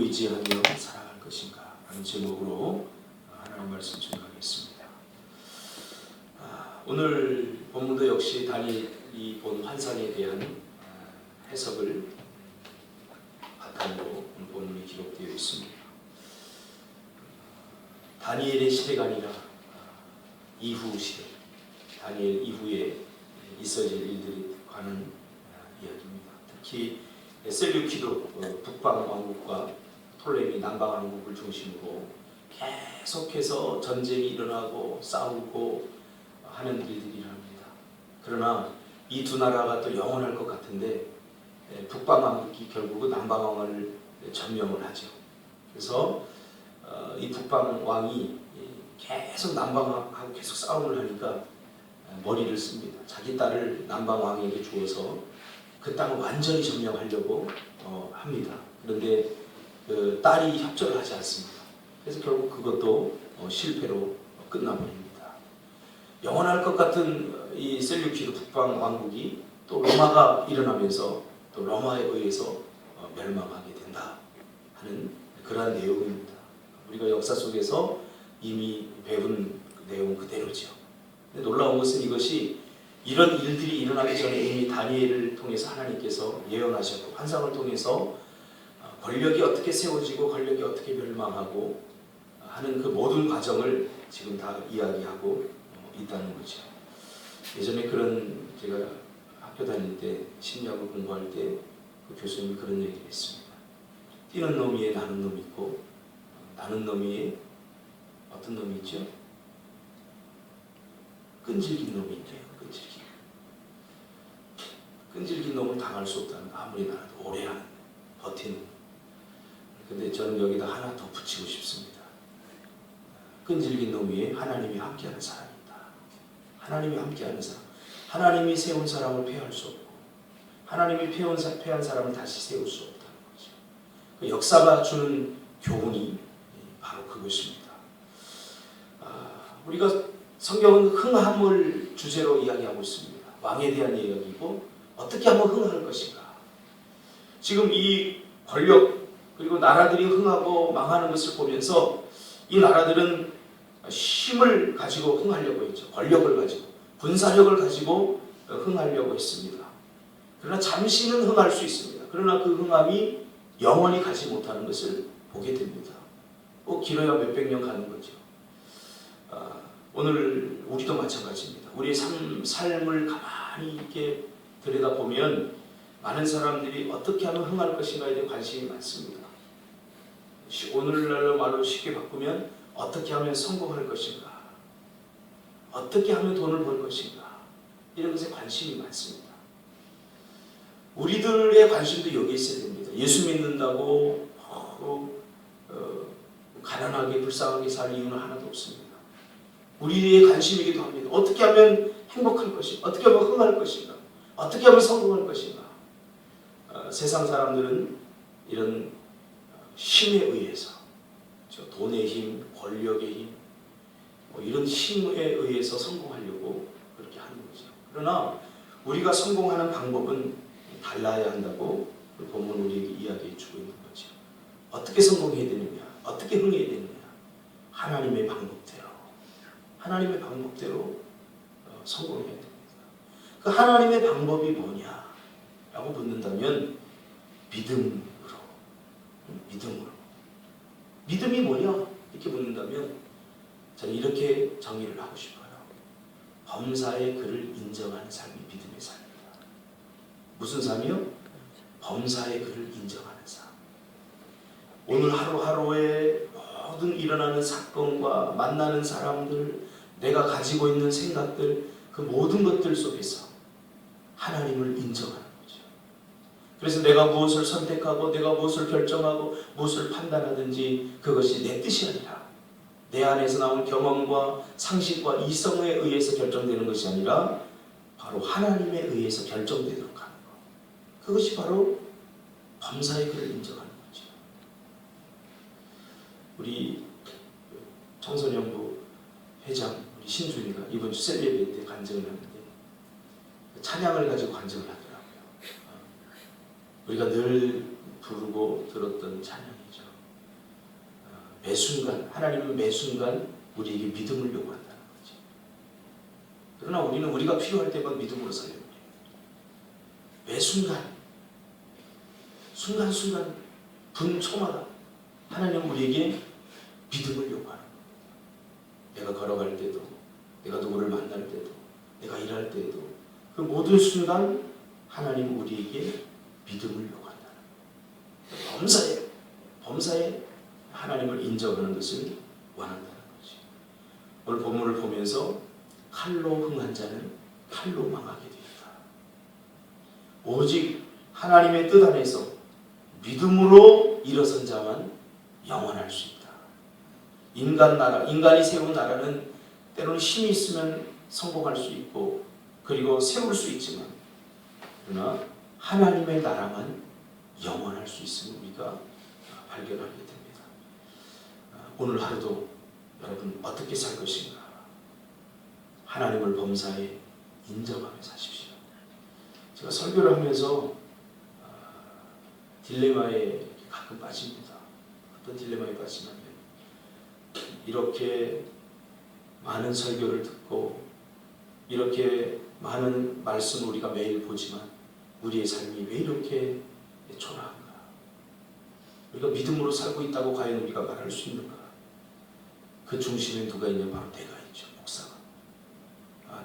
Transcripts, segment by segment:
의지하며 살아갈 것인가 하는 제목으로 하나님 말씀 전하겠습니다. 오늘 본문도 역시 다니엘이 본 환상에 대한 해석을 바탕으로 본문이 기록되어 있습니다. 다니엘의 시대가 아니라 이후 시대, 다니엘 이후에 있어질 일들이 관한 이야기입니다. 특히 셀류키드 북방 왕국과 톨레미 남방 왕국을 중심으로 계속해서 전쟁이 일어나고 싸우고 하는 일들이 일어납니다. 그러나 이 두 나라가 또 영원할 것 같은데 북방 왕국이 결국은 남방 왕을 점령을 하죠. 그래서 이 북방 왕이 계속 남방 왕하고 계속 싸움을 하니까 머리를 씁니다. 자기 딸을 남방 왕에게 주어서 그 땅을 완전히 점령하려고 합니다. 그런데 그 딸이 협조를 하지 않습니다. 그래서 결국 그것도 실패로 끝나버립니다. 영원할 것 같은 이 셀류키드 북방 왕국이 또 로마가 일어나면서 또 로마에 의해서 멸망하게 된다 하는 그러한 내용입니다. 우리가 역사 속에서 이미 배운 내용 그대로죠. 근데 놀라운 것은 이것이 이런 일들이 일어나기 전에 이미 다니엘을 통해서 하나님께서 예언하셨고 환상을 통해서 권력이 어떻게 세워지고 권력이 어떻게 멸망하고 하는 그 모든 과정을 지금 다 이야기하고 있다는 거죠. 예전에 그런 제가 학교 다닐 때 심리학을 공부할 때 그 교수님이 그런 얘기를 했습니다. 뛰는 놈 위에 나는 놈이 있고 나는 놈 위에 어떤 놈이 있죠? 끈질긴 놈이 있대요. 끈질긴 놈은 당할 수 없다는, 아무리 나라도 오래 하는 버티는. 근데 저는 여기다 하나 더 붙이고 싶습니다. 끈질긴 놈 위에 하나님이 함께하는 사람이 있다. 하나님이 함께하는 사람, 하나님이 세운 사람을 폐할 수 없고 하나님이 폐한 사람을 다시 세울 수 없다는 거죠. 그 역사가 주는 교훈이 바로 그것입니다. 우리가 성경은 흥함을 주제로 이야기하고 있습니다. 왕에 대한 이야기고 어떻게 하면 흥할 것인가. 지금 이 권력 그리고 나라들이 흥하고 망하는 것을 보면서 이 나라들은 힘을 가지고 흥하려고 했죠. 권력을 가지고 군사력을 가지고 흥하려고 했습니다. 그러나 잠시는 흥할 수 있습니다. 그러나 그 흥함이 영원히 가지 못하는 것을 보게 됩니다. 길어야 몇백 년 가는 거죠. 오늘 우리도 마찬가지입니다. 우리의 삶을 가만히 이렇게 들여다보면 많은 사람들이 어떻게 하면 흥할 것인가에 대해 관심이 많습니다. 오늘날로 말로 쉽게 바꾸면 어떻게 하면 성공할 것인가, 어떻게 하면 돈을 벌 것인가, 이런 것에 관심이 많습니다. 우리들의 관심도 여기에 있어야 됩니다. 예수 믿는다고 가난하게 불쌍하게 살 이유는 하나도 없습니다. 우리의 관심이기도 합니다. 어떻게 하면 행복할 것인가, 어떻게 하면 흥할 것인가, 어떻게 하면 성공할 것인가. 세상 사람들은 이런 힘에 의해서, 돈의 힘, 권력의 힘, 이런 힘에 의해서 성공하려고 그렇게 하는 거죠. 그러나 우리가 성공하는 방법은 달라야 한다고 본문 우리에게 이야기해 주고 있는 거죠. 어떻게 성공해야 되느냐, 어떻게 흥해야 되느냐, 하나님의 방법대로, 하나님의 방법대로 성공해야 됩니다. 그 하나님의 방법이 뭐냐라고 묻는다면 믿음으로. 믿음이 뭐냐 이렇게 묻는다면 저는 이렇게 정의를 하고 싶어요. 범사의 그를 인정하는 삶이 믿음의 삶입니다. 무슨 삶이요? 범사의 그를 인정하는 삶. 오늘 하루하루에 모든 일어나는 사건과 만나는 사람들, 내가 가지고 있는 생각들, 그 모든 것들 속에서 하나님을 인정하는 거죠. 그래서 내가 무엇을 선택하고 내가 무엇을 결정하고 무엇을 판단하든지 그것이 내 뜻이 아니라 내 안에서 나온 경험과 상식과 이성에 의해서 결정되는 것이 아니라 바로 하나님에 의해서 결정되도록 하는 것. 그것이 바로 범사의 그를 인정하는 거죠. 우리 청소년부 회장 우리 신준이가 이번 주 셀레브레이 때 간증을 하는데 찬양을 가지고 간증을 하더라고요. 우리가 늘 부르고 들었던 찬양이죠. 매 순간 하나님은 매 순간 우리에게 믿음을 요구한다는 거죠. 그러나 우리는 우리가 필요할 때만 믿음으로 살려고 해요. 매 순간순간 분초마다 하나님은 우리에게 믿음을 요구하는 거예요. 내가 걸어갈 때도, 내가 누구를 만날 때도, 내가 일할 때도 그 모든 순간 하나님은 우리에게 믿음을 요구한다는 거예요. 범사에 하나님을 인정하는 것을 원한다는 거죠. 오늘 본문을 보면서 칼로 흥한 자는 칼로 망하게 되었다. 오직 하나님의 뜻 안에서 믿음으로 일어선 자만 영원할 수 있다. 인간이 세운 나라는 때로는 힘이 있으면 성공할 수 있고 그리고 세울 수 있지만 그러나 하나님의 나라만 영원할 수 있음을 우리가 발견하게 됩니다. 오늘 하루도 여러분 어떻게 살 것인가? 하나님을 범사에 인정하며 사십시오. 제가 설교를 하면서 딜레마에 가끔 빠집니다. 어떤 딜레마에 빠지냐면 이렇게 많은 설교를 듣고 이렇게 많은 말씀을 우리가 매일 보지만 우리의 삶이 왜 이렇게 초라한가? 우리가 믿음으로 살고 있다고 과연 우리가 말할 수 있는가? 그 중심에 누가 있냐면 바로 내가 있죠. 목사가.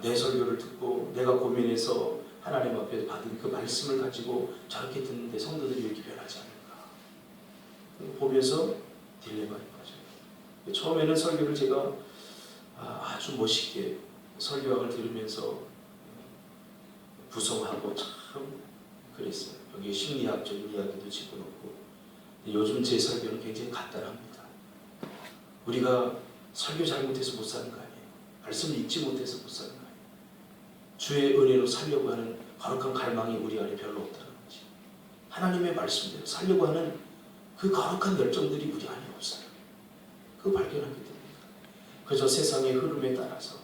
내 설교를 듣고 내가 고민해서 하나님 앞에 받은 그 말씀을 가지고 저렇게 듣는데 성도들이 왜 이렇게 변하지 않을까? 보면서 딜레마에 빠져요. 처음에는 설교를 제가 아주 멋있게 설교학을 들으면서 구성하고 참 그랬어요. 여기에 심리학적인 이야기도 집어넣고. 요즘 제 설교는 굉장히 간단합니다. 우리가 설교 잘못해서 못 사는 거 아니에요. 말씀을 읽지 못해서 못 사는 거 아니에요. 주의 은혜로 살려고 하는 거룩한 갈망이 우리 안에 별로 없다는 거지. 하나님의 말씀대로 살려고 하는 그 거룩한 열정들이 우리 안에 없어요. 그거 발견하게 됩니다. 그저 세상의 흐름에 따라서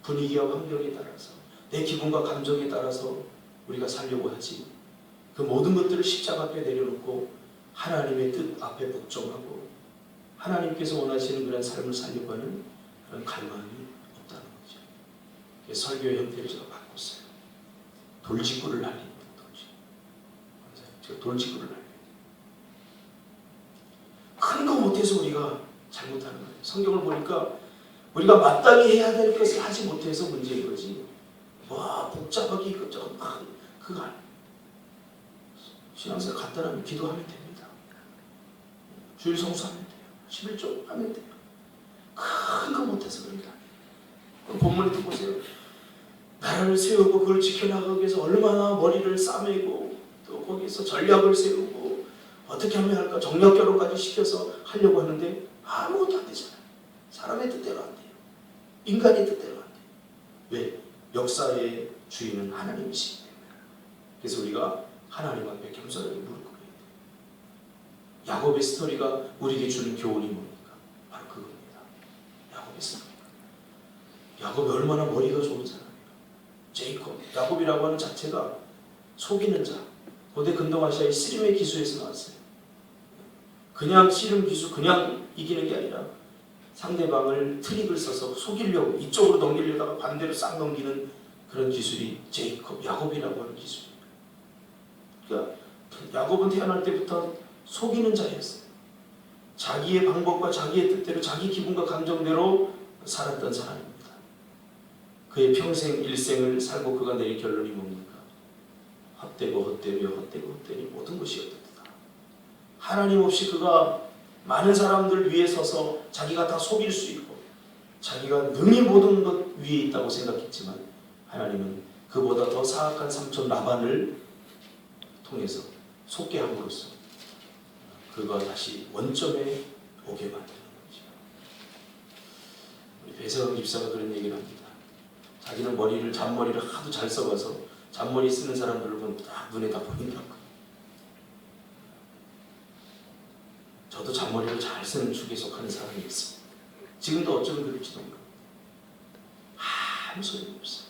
분위기와 환경에 따라서 내 기분과 감정에 따라서 우리가 살려고 하지 그 모든 것들을 십자가 앞에 내려놓고 하나님의 뜻 앞에 복종하고 하나님께서 원하시는 그런 삶을 살려고 하는 그런 갈망이 없다는 거죠. 설교의 형태를 제가 바꿨어요. 돌직구를 날립니다. 제가 돌직구를 날려요. 큰 거 못해서 우리가 잘못하는 거예요. 성경을 보니까 우리가 마땅히 해야 될 것을 하지 못해서 문제인 거지. 복잡하게 이것저것 그거 아니에요. 신앙생활 간단하면 기도하면 됩니다. 주일 성수하면 돼요. 11조 하면 돼요. 큰 거 못해서 그런 게 아니에요. 본문에 보세요. 나라를 세우고 그걸 지켜나가기 위해서 얼마나 머리를 싸매고 또 거기서 전략을 세우고 어떻게 하면 할까 정력 결혼까지 시켜서 하려고 하는데 아무것도 안 되잖아요. 사람의 뜻대로 안 돼요. 인간의 뜻대로 안 돼요. 왜? 역사의 주인은 하나님이시기 때문에. 그래서 우리가 하나님 앞에 겸손하게 무릎 꿇어야 돼요. 야곱의 스토리가 우리에게 주는 교훈이 뭡니까? 바로 그겁니다. 야곱의 스토리. 야곱이 얼마나 머리가 좋은 사람이에요. 제이콥, 야곱이라고 하는 자체가 속이는 자. 고대 근동아시아의 씨름의 기수에서 나왔어요. 그냥 씨름 기수, 그냥 이기는 게 아니라 상대방을 트릭을 써서 속이려고 이쪽으로 넘기려다가 반대로 싹 넘기는 그런 기술이 제이콥, 야곱이라고 하는 기술이에요. 그러니까 야곱은 태어날 때부터 속이는 자였어요. 자기의 방법과 자기의 뜻대로 자기 기분과 감정대로 살았던 사람입니다. 그의 평생 일생을 살고 그가 내린 결론이 뭡니까? 헛되고 헛되며 헛되고 헛되니 모든 것이 헛되다. 하나님 없이 그가 많은 사람들 위에 서서 자기가 다 속일 수 있고 자기가 능히 모든 것 위에 있다고 생각했지만 하나님은 그보다 더 사악한 삼촌 라반을 통해서 속게 함으로써 그가 다시 원점에 오게 만드는 거죠. 우리 배세영 집사가 그런 얘기를 합니다. 자기는 잔머리를 하도 잘 써봐서 잔머리 쓰는 사람들을 보면 딱 눈에 다 보인다고. 저도 잔머리를 잘 쓰는 축에 속하는 사람이 있습니다. 지금도 어쩌면 그럴지도 모릅니다. 아무 소용이 없어요.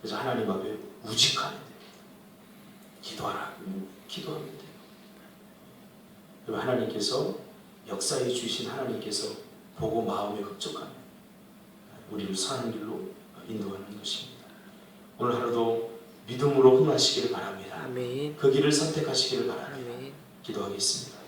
그래서 하나님 앞에 우직하면 됩니다. 기도하라. 기도하면 돼요. 그리고 하나님께서 역사해 주신 하나님께서 보고 마음에 흡족하면 우리를 선한 길로 인도하는 것입니다. 오늘 하루도 믿음으로 흥하시기를 바랍니다. 아멘. 그 길을 선택하시기를 바랍니다. 아멘. 기도하겠습니다.